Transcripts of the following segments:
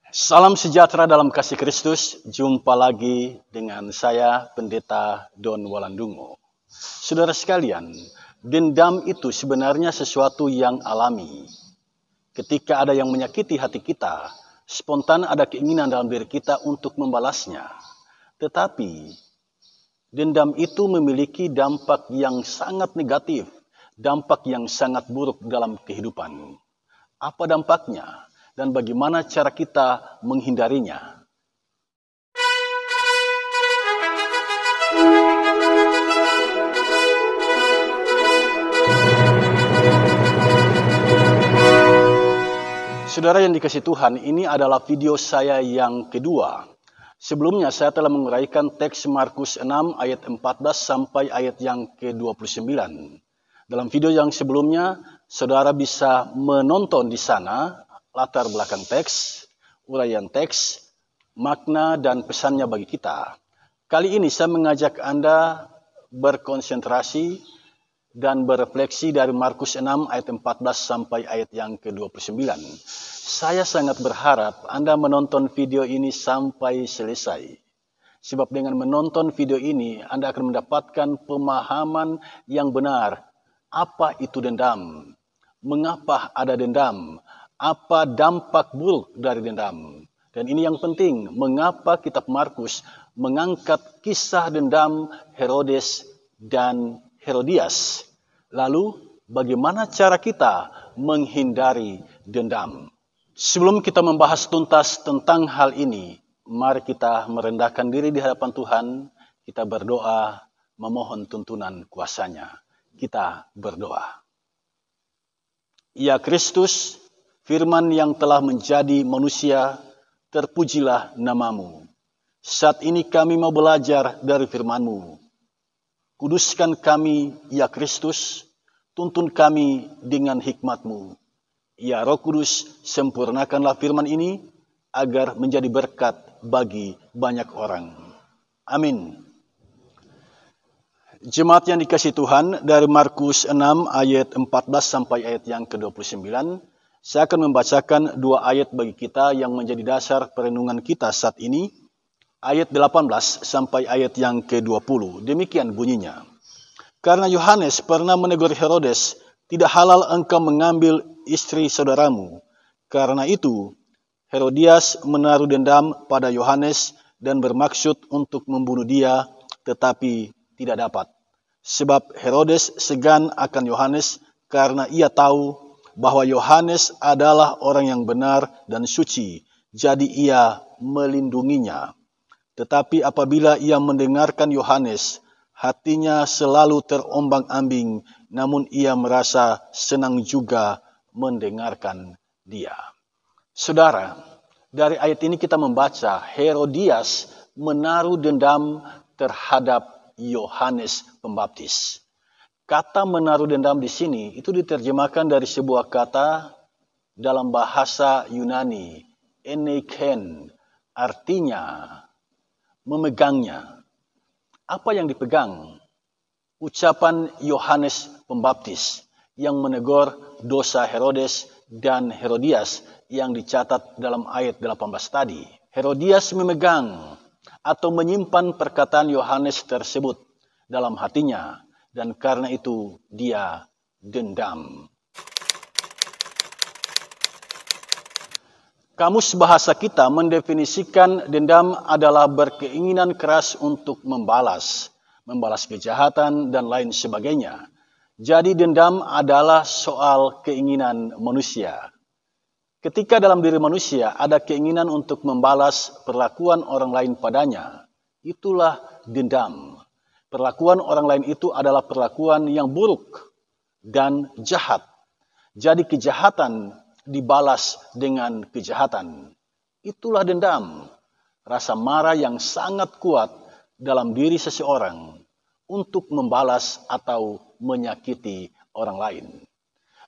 Salam sejahtera dalam kasih Kristus. Jumpa lagi dengan saya, Pendeta Don Walandungo. Saudara sekalian, dendam itu sebenarnya sesuatu yang alami. Ketika ada yang menyakiti hati kita, spontan ada keinginan dalam diri kita untuk membalasnya. Tetapi, dendam itu memiliki dampak yang sangat negatif, dampak yang sangat buruk dalam kehidupan. Apa dampaknya? Dan bagaimana cara kita menghindarinya? Saudara yang dikasihi Tuhan, ini adalah video saya yang kedua. Sebelumnya saya telah menguraikan teks Markus 6 ayat 14 sampai ayat yang ke-29. Dalam video yang sebelumnya, saudara bisa menonton di sana latar belakang teks, uraian teks, makna dan pesannya bagi kita. Kali ini saya mengajak Anda berkonsentrasi dan berefleksi dari Markus 6 ayat 14 sampai ayat yang ke-29. Saya sangat berharap Anda menonton video ini sampai selesai. Sebab dengan menonton video ini, Anda akan mendapatkan pemahaman yang benar. Apa itu dendam? Mengapa ada dendam? Apa dampak buruk dari dendam? Dan ini yang penting, mengapa kitab Markus mengangkat kisah dendam Herodes dan Herodias? Lalu, bagaimana cara kita menghindari dendam? Sebelum kita membahas tuntas tentang hal ini, mari kita merendahkan diri di hadapan Tuhan, kita berdoa, memohon tuntunan kuasa-Nya. Kita berdoa. Ya Kristus, Firman yang telah menjadi manusia, terpujilah nama-Mu. Saat ini kami mau belajar dari firman-Mu. Kuduskan kami, ya Kristus, tuntun kami dengan hikmat-Mu. Ya Roh Kudus, sempurnakanlah firman ini, agar menjadi berkat bagi banyak orang. Amin. Jemaat yang dikasihi Tuhan, dari Markus 6 ayat 14 sampai ayat yang ke-29, saya akan membacakan dua ayat bagi kita yang menjadi dasar perenungan kita saat ini. Ayat 18 sampai ayat yang ke-20. Demikian bunyinya. Karena Yohanes pernah menegur Herodes, tidak halal engkau mengambil istri saudaramu. Karena itu, Herodias menaruh dendam pada Yohanes dan bermaksud untuk membunuh dia, tetapi tidak dapat. Sebab Herodes segan akan Yohanes karena ia tahu bahwa Yohanes adalah orang yang benar dan suci, jadi ia melindunginya. Tetapi apabila ia mendengarkan Yohanes, hatinya selalu terombang-ambing, namun ia merasa senang juga mendengarkan dia. Saudara, dari ayat ini kita membaca Herodias menaruh dendam terhadap Yohanes Pembaptis. Kata menaruh dendam di sini itu diterjemahkan dari sebuah kata dalam bahasa Yunani, eneiken, artinya memegangnya. Apa yang dipegang? Ucapan Yohanes Pembaptis yang menegur dosa Herodes dan Herodias yang dicatat dalam ayat 18 tadi. Herodias memegang atau menyimpan perkataan Yohanes tersebut dalam hatinya. Dan karena itu dia dendam. Kamus bahasa kita mendefinisikan dendam adalah berkeinginan keras untuk membalas kejahatan dan lain sebagainya. Jadi dendam adalah soal keinginan manusia. Ketika dalam diri manusia ada keinginan untuk membalas perlakuan orang lain padanya, itulah dendam. Perlakuan orang lain itu adalah perlakuan yang buruk dan jahat. Jadi kejahatan dibalas dengan kejahatan. Itulah dendam. Rasa marah yang sangat kuat dalam diri seseorang untuk membalas atau menyakiti orang lain.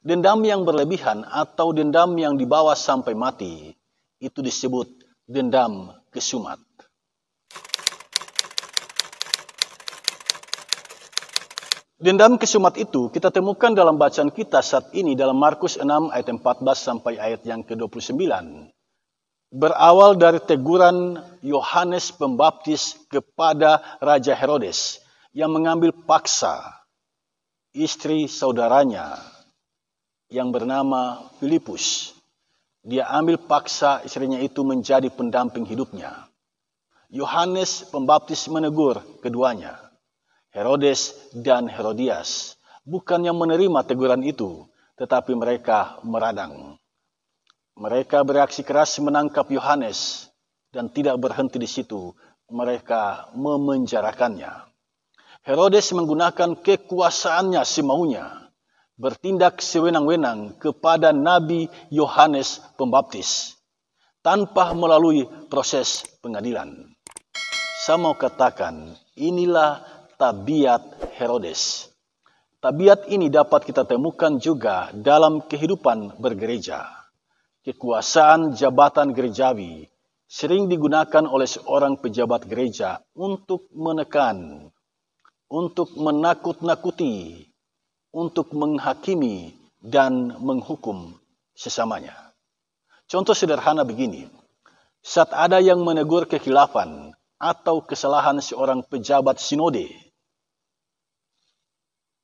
Dendam yang berlebihan atau dendam yang dibawa sampai mati, itu disebut dendam kesumat. Dendam kesumat itu kita temukan dalam bacaan kita saat ini dalam Markus 6 ayat 14 sampai ayat yang ke-29. berawal dari teguran Yohanes Pembaptis kepada Raja Herodes yang mengambil paksa istri saudaranya yang bernama Filipus. Dia ambil paksa istrinya itu menjadi pendamping hidupnya. Yohanes Pembaptis menegur keduanya, Herodes dan Herodias, bukan yang menerima teguran itu, tetapi mereka meradang. Mereka bereaksi keras menangkap Yohanes dan tidak berhenti di situ. Mereka memenjarakannya. Herodes menggunakan kekuasaannya semaunya, bertindak sewenang-wenang kepada Nabi Yohanes Pembaptis tanpa melalui proses pengadilan. Saya mau katakan, inilah tabiat Herodes. Tabiat ini dapat kita temukan juga dalam kehidupan bergereja. Kekuasaan jabatan gerejawi sering digunakan oleh seorang pejabat gereja untuk menekan, untuk menakut-nakuti, untuk menghakimi dan menghukum sesamanya. Contoh sederhana begini, saat ada yang menegur kekhilafan atau kesalahan seorang pejabat sinode,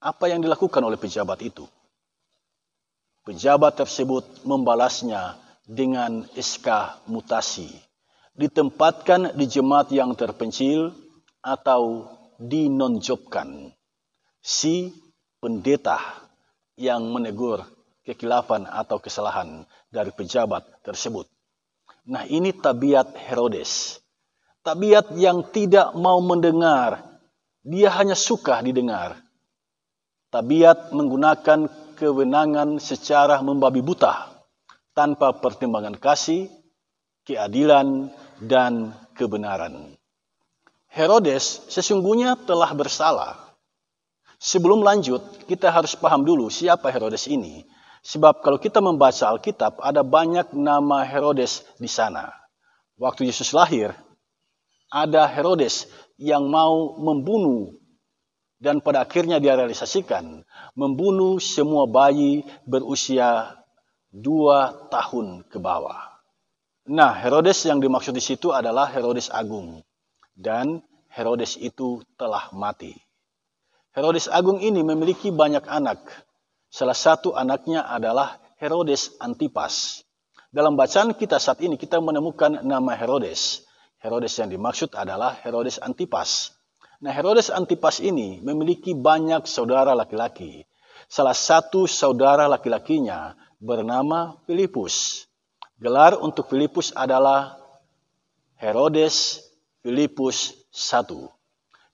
apa yang dilakukan oleh pejabat itu? Pejabat tersebut membalasnya dengan SK mutasi, ditempatkan di jemaat yang terpencil atau dinonjobkan. Si pendeta yang menegur kekhilafan atau kesalahan dari pejabat tersebut. Nah, ini tabiat Herodes. Tabiat yang tidak mau mendengar, dia hanya suka didengar. Tabiat menggunakan kewenangan secara membabi buta, tanpa pertimbangan kasih, keadilan, dan kebenaran. Herodes sesungguhnya telah bersalah. Sebelum lanjut, kita harus paham dulu siapa Herodes ini. Sebab kalau kita membaca Alkitab, ada banyak nama Herodes di sana. Waktu Yesus lahir, ada Herodes yang mau membunuh, dan pada akhirnya dia realisasikan, membunuh semua bayi berusia 2 tahun ke bawah. Nah, Herodes yang dimaksud di situ adalah Herodes Agung. Dan Herodes itu telah mati. Herodes Agung ini memiliki banyak anak. Salah satu anaknya adalah Herodes Antipas. Dalam bacaan kita saat ini kita menemukan nama Herodes. Herodes yang dimaksud adalah Herodes Antipas. Nah, Herodes Antipas ini memiliki banyak saudara laki-laki. Salah satu saudara laki-lakinya bernama Filipus. Gelar untuk Filipus adalah Herodes Filipus I.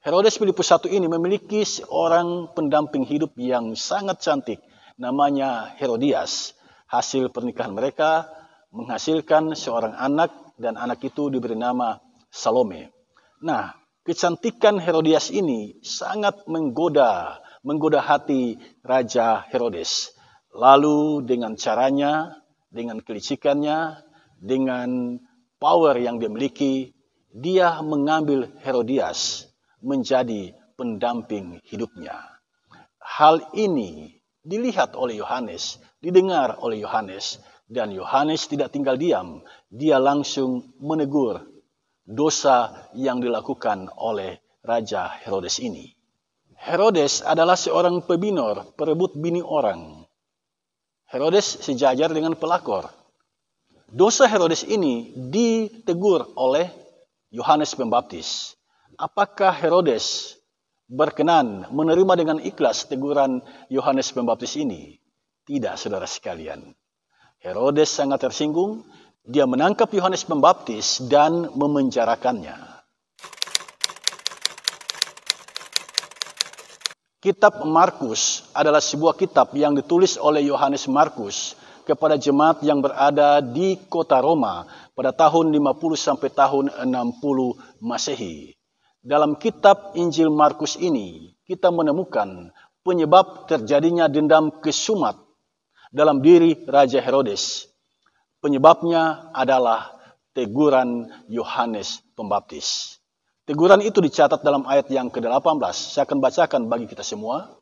Herodes Filipus I ini memiliki seorang pendamping hidup yang sangat cantik, namanya Herodias. Hasil pernikahan mereka menghasilkan seorang anak, dan anak itu diberi nama Salome. Nah, kecantikan Herodias ini sangat menggoda hati Raja Herodes. Lalu dengan caranya, dengan kelicikannya, dengan power yang dia miliki, dia mengambil Herodias menjadi pendamping hidupnya. Hal ini dilihat oleh Yohanes, didengar oleh Yohanes, dan Yohanes tidak tinggal diam. Dia langsung menegur dosa yang dilakukan oleh Raja Herodes ini. Herodes adalah seorang pebinor, perebut bini orang. Herodes sejajar dengan pelakor. Dosa Herodes ini ditegur oleh Yohanes Pembaptis. Apakah Herodes berkenan menerima dengan ikhlas teguran Yohanes Pembaptis ini? Tidak, saudara sekalian. Herodes sangat tersinggung. Dia menangkap Yohanes Pembaptis dan memenjarakannya. Kitab Markus adalah sebuah kitab yang ditulis oleh Yohanes Markus kepada jemaat yang berada di kota Roma pada tahun 50 sampai tahun 60 Masehi. Dalam kitab Injil Markus ini, kita menemukan penyebab terjadinya dendam kesumat dalam diri Raja Herodes. Penyebabnya adalah teguran Yohanes Pembaptis. Teguran itu dicatat dalam ayat yang ke-18. Saya akan bacakan bagi kita semua.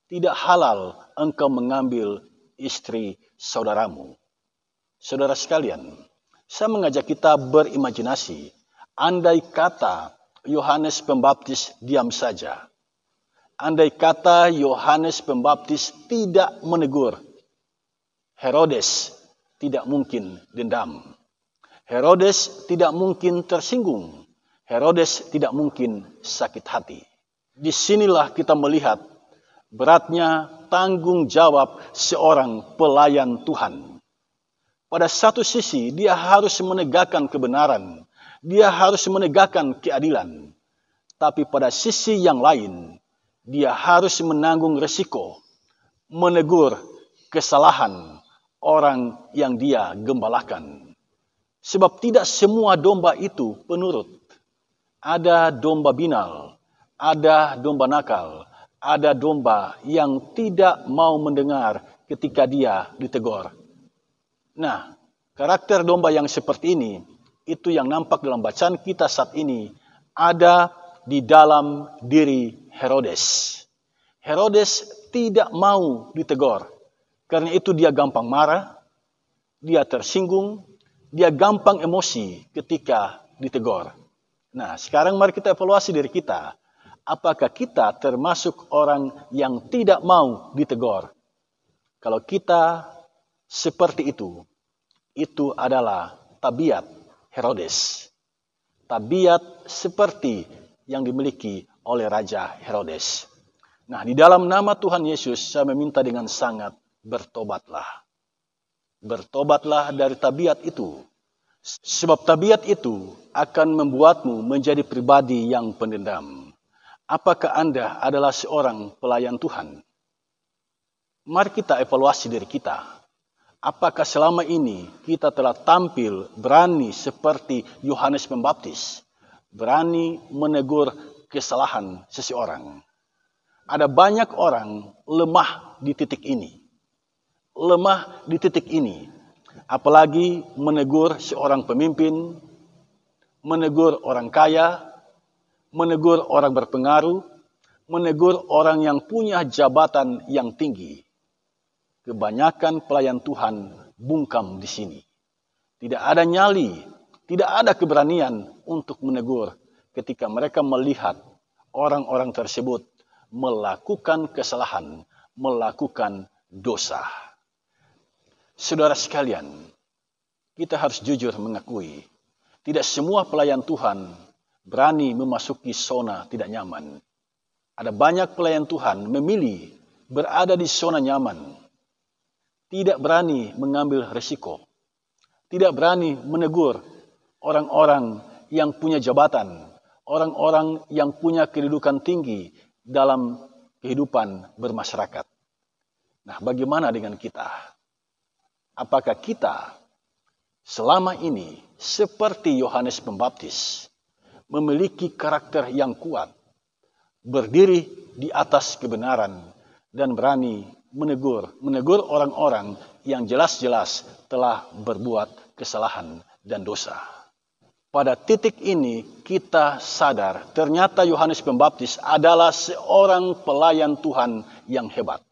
Tidak halal engkau mengambil istri saudaramu. Saudara sekalian, Saya mengajak kita berimajinasi. Andai kata Yohanes Pembaptis diam saja. Andai kata Yohanes Pembaptis tidak menegur, Herodes tidak mungkin dendam. Herodes tidak mungkin tersinggung. Herodes tidak mungkin sakit hati. Disinilah kita melihat beratnya tanggung jawab seorang pelayan Tuhan. Pada satu sisi, dia harus menegakkan kebenaran. Dia harus menegakkan keadilan. Tapi pada sisi yang lain, dia harus menanggung resiko, menegur kesalahan orang yang dia gembalakan. Sebab tidak semua domba itu penurut. Ada domba binal, ada domba nakal, ada domba yang tidak mau mendengar ketika dia ditegur. Nah, karakter domba yang seperti ini, itu yang nampak dalam bacaan kita saat ini, ada di dalam diri Herodes. Herodes tidak mau ditegur. Karena itu dia gampang marah, dia tersinggung, dia gampang emosi ketika ditegur. Nah, sekarang mari kita evaluasi diri kita. Apakah kita termasuk orang yang tidak mau ditegur? Kalau kita seperti itu adalah tabiat Herodes. Tabiat seperti yang dimiliki oleh Raja Herodes. Nah, di dalam nama Tuhan Yesus, saya meminta dengan sangat, bertobatlah. Bertobatlah dari tabiat itu. Sebab tabiat itu akan membuatmu menjadi pribadi yang pendendam. Apakah Anda adalah seorang pelayan Tuhan? Mari kita evaluasi diri kita. Apakah selama ini kita telah tampil berani seperti Yohanes Pembaptis? Berani menegur kesalahan seseorang. Ada banyak orang lemah di titik ini. Lemah di titik ini. Apalagi menegur seorang pemimpin, menegur orang kaya, menegur orang berpengaruh, menegur orang yang punya jabatan yang tinggi. Kebanyakan pelayan Tuhan bungkam di sini. Tidak ada nyali, tidak ada keberanian untuk menegur ketika mereka melihat orang-orang tersebut melakukan kesalahan, melakukan dosa. Saudara sekalian, kita harus jujur mengakui, tidak semua pelayan Tuhan berani memasuki zona tidak nyaman. Ada banyak pelayan Tuhan memilih berada di zona nyaman. Tidak berani mengambil resiko. Tidak berani menegur orang-orang yang punya jabatan. Orang-orang yang punya kedudukan tinggi dalam kehidupan bermasyarakat. Nah, bagaimana dengan kita? Apakah kita selama ini seperti Yohanes Pembaptis memiliki karakter yang kuat, berdiri di atas kebenaran dan berani menegur orang-orang yang jelas-jelas telah berbuat kesalahan dan dosa. Pada titik ini kita sadar ternyata Yohanes Pembaptis adalah seorang pelayan Tuhan yang hebat.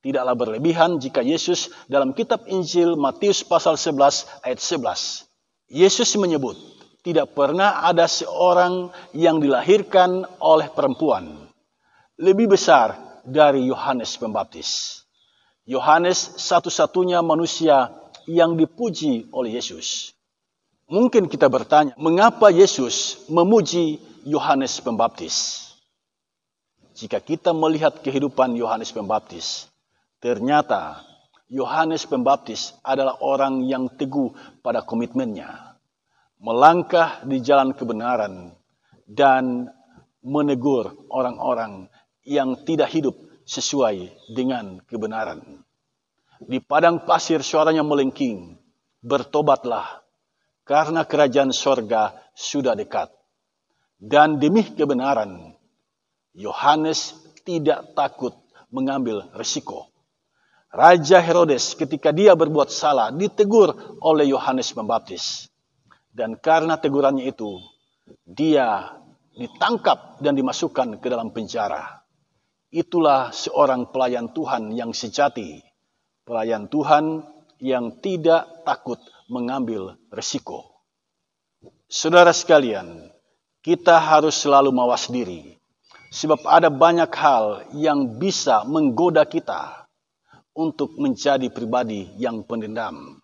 Tidaklah berlebihan jika Yesus dalam kitab Injil Matius pasal 11 ayat 11. Yesus menyebut, tidak pernah ada seorang yang dilahirkan oleh perempuan lebih besar dari Yohanes Pembaptis. Yohanes satu-satunya manusia yang dipuji oleh Yesus. Mungkin kita bertanya, mengapa Yesus memuji Yohanes Pembaptis? Jika kita melihat kehidupan Yohanes Pembaptis, ternyata Yohanes Pembaptis adalah orang yang teguh pada komitmennya, melangkah di jalan kebenaran, dan menegur orang-orang yang tidak hidup sesuai dengan kebenaran. Di padang pasir suaranya melengking, bertobatlah, karena kerajaan sorga sudah dekat. Dan demi kebenaran, Yohanes tidak takut mengambil risiko. Raja Herodes ketika dia berbuat salah ditegur oleh Yohanes Pembaptis. Dan karena tegurannya itu, dia ditangkap dan dimasukkan ke dalam penjara. Itulah seorang pelayan Tuhan yang sejati. Pelayan Tuhan yang tidak takut mengambil resiko. Saudara sekalian, kita harus selalu mawas diri, sebab ada banyak hal yang bisa menggoda kita untuk menjadi pribadi yang pendendam.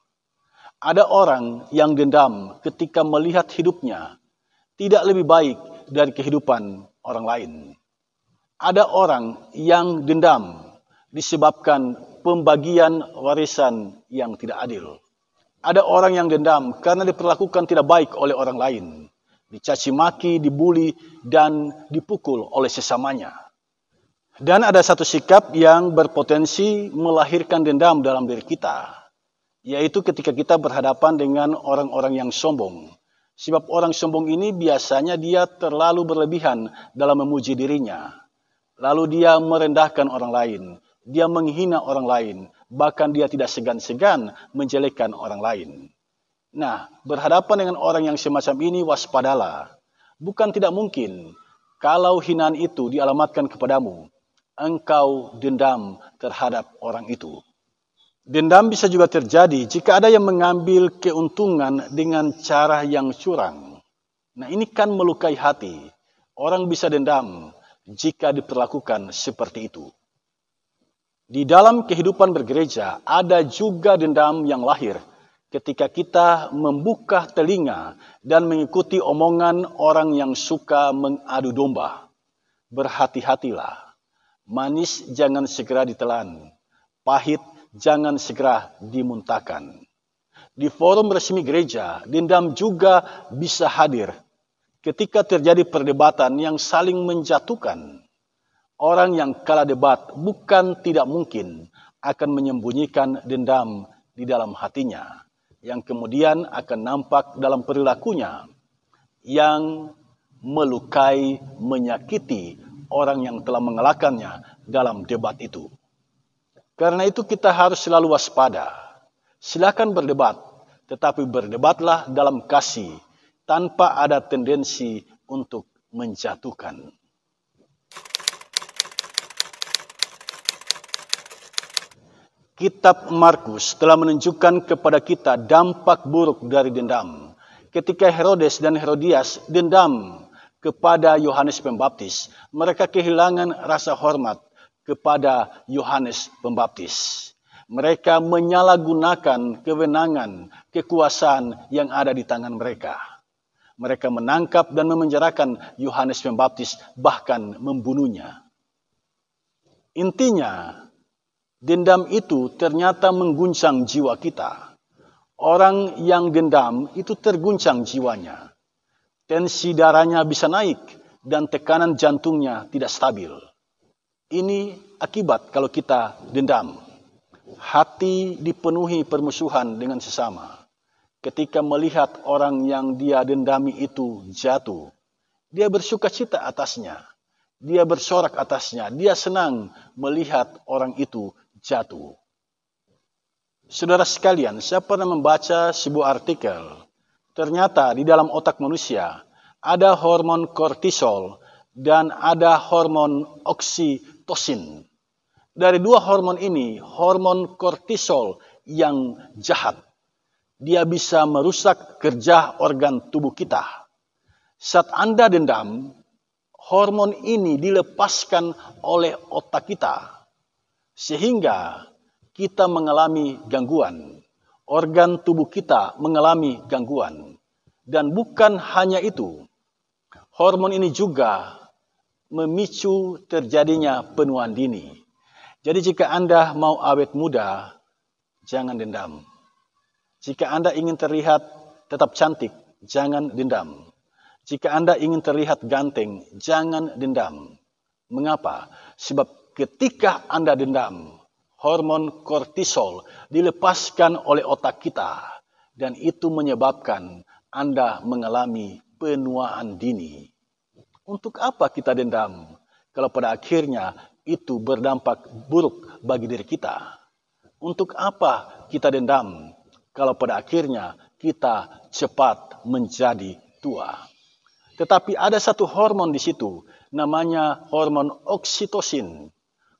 Ada orang yang dendam ketika melihat hidupnya tidak lebih baik dari kehidupan orang lain. Ada orang yang dendam disebabkan pembagian warisan yang tidak adil. Ada orang yang dendam karena diperlakukan tidak baik oleh orang lain, dicaci maki, dibuli, dan dipukul oleh sesamanya. Dan ada satu sikap yang berpotensi melahirkan dendam dalam diri kita, yaitu ketika kita berhadapan dengan orang-orang yang sombong. Sebab orang sombong ini biasanya dia terlalu berlebihan dalam memuji dirinya. Lalu dia merendahkan orang lain, dia menghina orang lain, bahkan dia tidak segan-segan menjelekkan orang lain. Nah, berhadapan dengan orang yang semacam ini, waspadalah. Bukan tidak mungkin, kalau hinaan itu dialamatkan kepadamu, engkau dendam terhadap orang itu. Dendam bisa juga terjadi jika ada yang mengambil keuntungan dengan cara yang curang. Nah, ini kan melukai hati. Orang bisa dendam jika diperlakukan seperti itu. Di dalam kehidupan bergereja, ada juga dendam yang lahir ketika kita membuka telinga dan mengikuti omongan orang yang suka mengadu domba. Berhati-hatilah, manis jangan segera ditelan, pahit jangan segera dimuntahkan. Di forum resmi gereja, dendam juga bisa hadir ketika terjadi perdebatan yang saling menjatuhkan. Orang yang kalah debat bukan tidak mungkin akan menyembunyikan dendam di dalam hatinya, yang kemudian akan nampak dalam perilakunya yang melukai, menyakiti orang yang telah mengalahkannya dalam debat itu. Karena itu kita harus selalu waspada. Silakan berdebat, tetapi berdebatlah dalam kasih, tanpa ada tendensi untuk menjatuhkan. Kitab Markus telah menunjukkan kepada kita dampak buruk dari dendam. Ketika Herodes dan Herodias dendam kepada Yohanes Pembaptis, mereka kehilangan rasa hormat kepada Yohanes Pembaptis. Mereka menyalahgunakan kewenangan, kekuasaan yang ada di tangan mereka. Mereka menangkap dan memenjarakan Yohanes Pembaptis, bahkan membunuhnya. Intinya, dendam itu ternyata mengguncang jiwa kita. Orang yang dendam itu terguncang jiwanya. Tensi darahnya bisa naik dan tekanan jantungnya tidak stabil. Ini akibat kalau kita dendam. Hati dipenuhi permusuhan dengan sesama. Ketika melihat orang yang dia dendami itu jatuh, dia bersukacita atasnya. Dia bersorak atasnya. Dia senang melihat orang itu jatuh. Saudara sekalian, saya pernah membaca sebuah artikel. Ternyata di dalam otak manusia ada hormon kortisol dan ada hormon oksitosin. Dari dua hormon ini, hormon kortisol yang jahat. Dia bisa merusak kerja organ tubuh kita. Saat Anda dendam, hormon ini dilepaskan oleh otak kita. Sehingga kita mengalami gangguan. Organ tubuh kita mengalami gangguan. Dan bukan hanya itu. Hormon ini juga memicu terjadinya penuaan dini. Jadi jika Anda mau awet muda, jangan dendam. Jika Anda ingin terlihat tetap cantik, jangan dendam. Jika Anda ingin terlihat ganteng, jangan dendam. Mengapa? Sebab ketika Anda dendam, hormon kortisol dilepaskan oleh otak kita. Dan itu menyebabkan Anda mengalami penuaan dini. Untuk apa kita dendam? Kalau pada akhirnya itu berdampak buruk bagi diri kita. Untuk apa kita dendam? Kalau pada akhirnya kita cepat menjadi tua. Tetapi ada satu hormon di situ, namanya hormon oksitosin.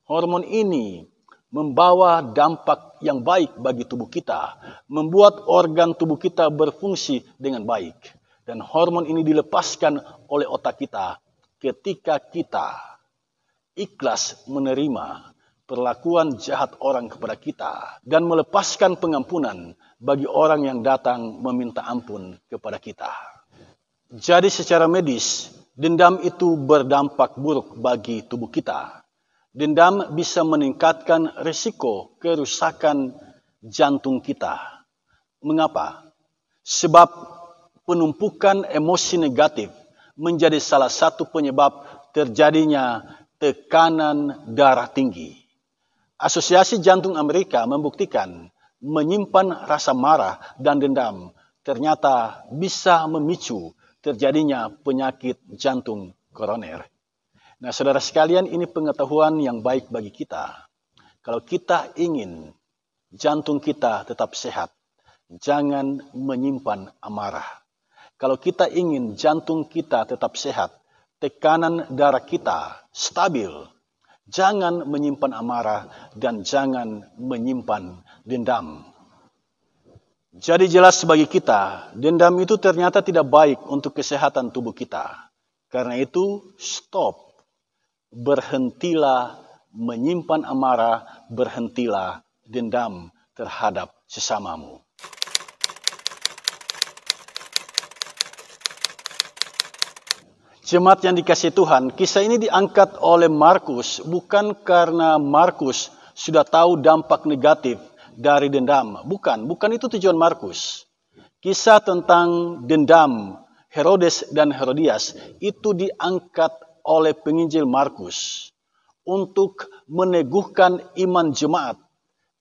Hormon ini membawa dampak yang baik bagi tubuh kita, membuat organ tubuh kita berfungsi dengan baik. Dan hormon ini dilepaskan oleh otak kita ketika kita ikhlas menerima perlakuan jahat orang kepada kita dan melepaskan pengampunan bagi orang yang datang meminta ampun kepada kita. Jadi secara medis, dendam itu berdampak buruk bagi tubuh kita. Dendam bisa meningkatkan risiko kerusakan jantung kita. Mengapa? Sebab penumpukan emosi negatif menjadi salah satu penyebab terjadinya tekanan darah tinggi. Asosiasi Jantung Amerika membuktikan menyimpan rasa marah dan dendam ternyata bisa memicu terjadinya penyakit jantung koroner. Nah, saudara sekalian, ini pengetahuan yang baik bagi kita. Kalau kita ingin jantung kita tetap sehat, jangan menyimpan amarah. Kalau kita ingin jantung kita tetap sehat, tekanan darah kita stabil, jangan menyimpan amarah dan jangan menyimpan dendam. Jadi jelas bagi kita, dendam itu ternyata tidak baik untuk kesehatan tubuh kita. Karena itu, stop. Berhentilah menyimpan amarah, berhentilah dendam terhadap sesamamu. Jemaat yang dikasihi Tuhan, kisah ini diangkat oleh Markus bukan karena Markus sudah tahu dampak negatif dari dendam. Bukan itu tujuan Markus. Kisah tentang dendam Herodes dan Herodias itu diangkat oleh penginjil Markus untuk meneguhkan iman jemaat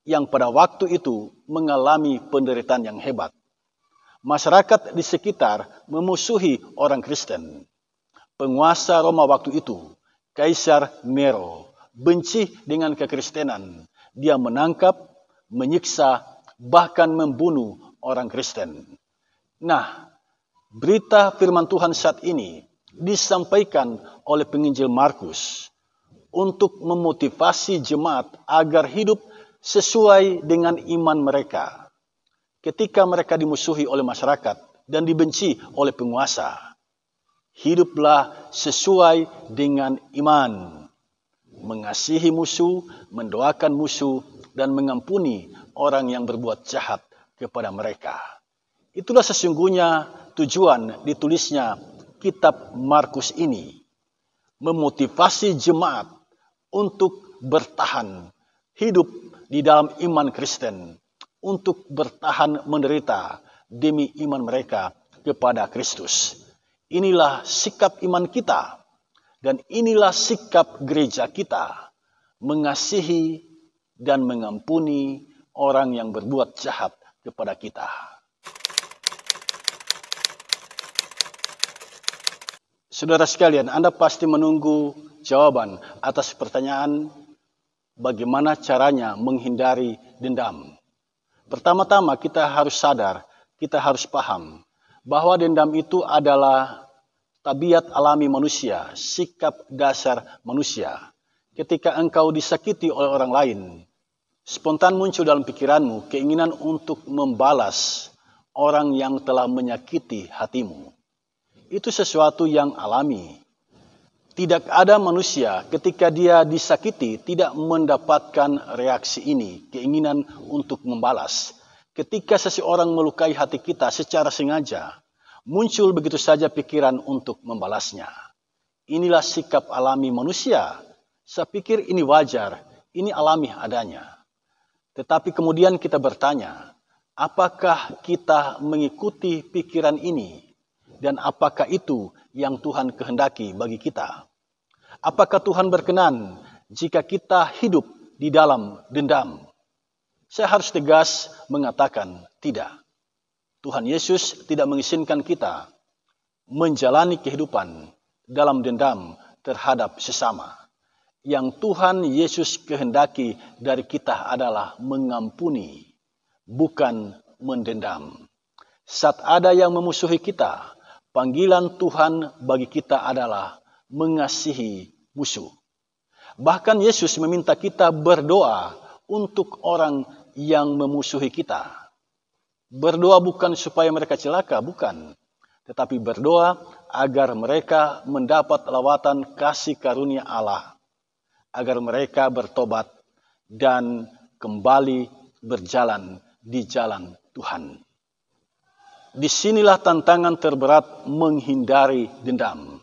yang pada waktu itu mengalami penderitaan yang hebat. Masyarakat di sekitar memusuhi orang Kristen. Penguasa Roma waktu itu, Kaisar Nero, benci dengan kekristenan. Dia menangkap, menyiksa, bahkan membunuh orang Kristen. Nah, berita firman Tuhan saat ini disampaikan oleh penginjil Markus untuk memotivasi jemaat agar hidup sesuai dengan iman mereka. Ketika mereka dimusuhi oleh masyarakat dan dibenci oleh penguasa, hiduplah sesuai dengan iman. Mengasihi musuh, mendoakan musuh, dan mengampuni orang yang berbuat jahat kepada mereka. Itulah sesungguhnya tujuan ditulisnya kitab Markus ini. Memotivasi jemaat untuk bertahan hidup di dalam iman Kristen, untuk bertahan menderita demi iman mereka kepada Kristus. Inilah sikap iman kita dan inilah sikap gereja kita, mengasihi dan mengampuni orang yang berbuat jahat kepada kita. Saudara sekalian, Anda pasti menunggu jawaban atas pertanyaan bagaimana caranya menghindari dendam. Pertama-tama kita harus sadar, kita harus paham bahwa dendam itu adalah tabiat alami manusia, sikap dasar manusia. Ketika engkau disakiti oleh orang lain, spontan muncul dalam pikiranmu keinginan untuk membalas orang yang telah menyakiti hatimu. Itu sesuatu yang alami. Tidak ada manusia ketika dia disakiti tidak mendapatkan reaksi ini, keinginan untuk membalas. Ketika seseorang melukai hati kita secara sengaja, muncul begitu saja pikiran untuk membalasnya. Inilah sikap alami manusia. Saya pikir ini wajar, ini alami adanya. Tetapi kemudian kita bertanya, apakah kita mengikuti pikiran ini? Dan apakah itu yang Tuhan kehendaki bagi kita? Apakah Tuhan berkenan jika kita hidup di dalam dendam? Saya harus tegas mengatakan tidak. Tuhan Yesus tidak mengizinkan kita menjalani kehidupan dalam dendam terhadap sesama. Yang Tuhan Yesus kehendaki dari kita adalah mengampuni, bukan mendendam. Saat ada yang memusuhi kita, panggilan Tuhan bagi kita adalah mengasihi musuh. Bahkan Yesus meminta kita berdoa untuk orang yang memusuhi kita. Berdoa bukan supaya mereka celaka, bukan. Tetapi berdoa agar mereka mendapat lawatan kasih karunia Allah. Agar mereka bertobat dan kembali berjalan di jalan Tuhan. Disinilah tantangan terberat menghindari dendam.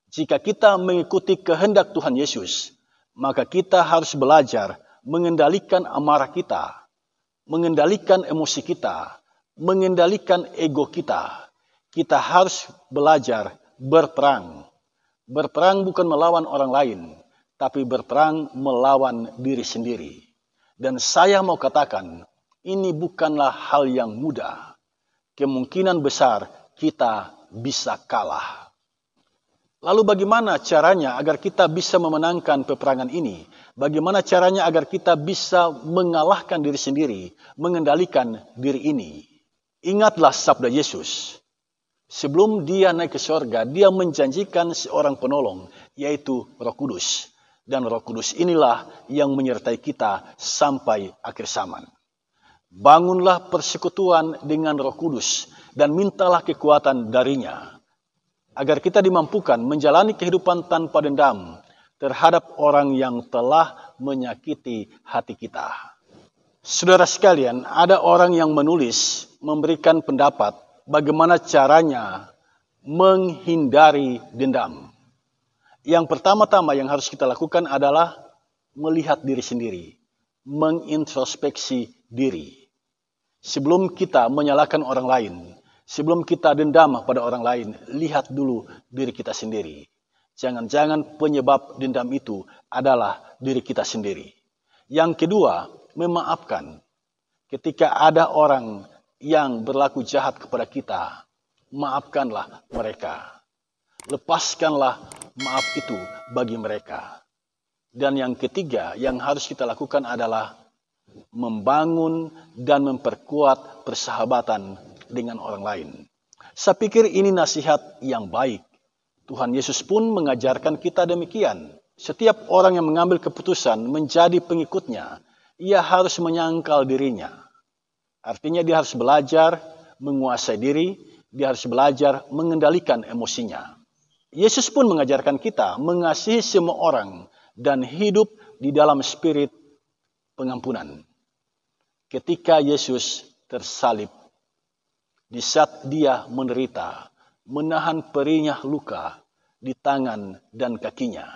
Jika kita mengikuti kehendak Tuhan Yesus, maka kita harus belajar mengendalikan amarah kita, mengendalikan emosi kita, mengendalikan ego kita. Kita harus belajar berperang. Berperang bukan melawan orang lain, tapi berperang melawan diri sendiri. Dan saya mau katakan, ini bukanlah hal yang mudah. Kemungkinan besar kita bisa kalah. Lalu bagaimana caranya agar kita bisa memenangkan peperangan ini? Bagaimana caranya agar kita bisa mengalahkan diri sendiri, mengendalikan diri ini? Ingatlah sabda Yesus. Sebelum dia naik ke surga, dia menjanjikan seorang penolong, yaitu Roh Kudus. Dan Roh Kudus inilah yang menyertai kita sampai akhir zaman. Bangunlah persekutuan dengan Roh Kudus dan mintalah kekuatan darinya. Agar kita dimampukan menjalani kehidupan tanpa dendam terhadap orang yang telah menyakiti hati kita. Saudara sekalian, ada orang yang menulis, memberikan pendapat bagaimana caranya menghindari dendam. Yang pertama-tama yang harus kita lakukan adalah melihat diri sendiri, mengintrospeksi diri. Sebelum kita menyalahkan orang lain, sebelum kita dendam pada orang lain, lihat dulu diri kita sendiri. Jangan-jangan penyebab dendam itu adalah diri kita sendiri. Yang kedua, memaafkan. Ketika ada orang yang berlaku jahat kepada kita, maafkanlah mereka. Lepaskanlah maaf itu bagi mereka. Dan yang ketiga yang harus kita lakukan adalah membangun dan memperkuat persahabatan dengan orang lain. Saya pikir ini nasihat yang baik. Tuhan Yesus pun mengajarkan kita demikian. Setiap orang yang mengambil keputusan menjadi pengikutnya, ia harus menyangkal dirinya. Artinya dia harus belajar menguasai diri, dia harus belajar mengendalikan emosinya. Yesus pun mengajarkan kita mengasihi semua orang dan hidup di dalam spirit pengampunan. Ketika Yesus tersalib, di saat dia menderita, menahan perihnya luka di tangan dan kakinya.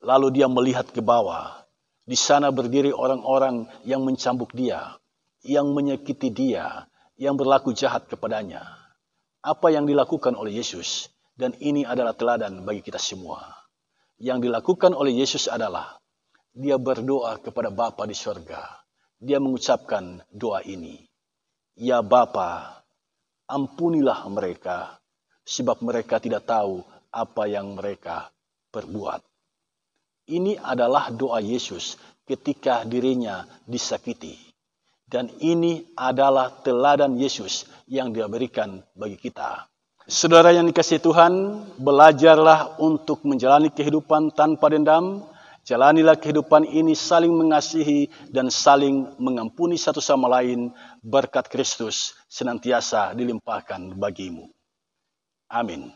Lalu dia melihat ke bawah. Di sana berdiri orang-orang yang mencambuk dia, yang menyakiti dia, yang berlaku jahat kepadanya. Apa yang dilakukan oleh Yesus? Dan ini adalah teladan bagi kita semua. Yang dilakukan oleh Yesus adalah dia berdoa kepada Bapa di surga. Dia mengucapkan doa ini. Ya Bapa, ampunilah mereka, sebab mereka tidak tahu apa yang mereka perbuat. Ini adalah doa Yesus ketika dirinya disakiti. Dan ini adalah teladan Yesus yang dia berikan bagi kita. Saudara yang dikasihi Tuhan, belajarlah untuk menjalani kehidupan tanpa dendam. Jalanilah kehidupan ini saling mengasihi dan saling mengampuni satu sama lain. Berkat Kristus senantiasa dilimpahkan bagimu. Amin.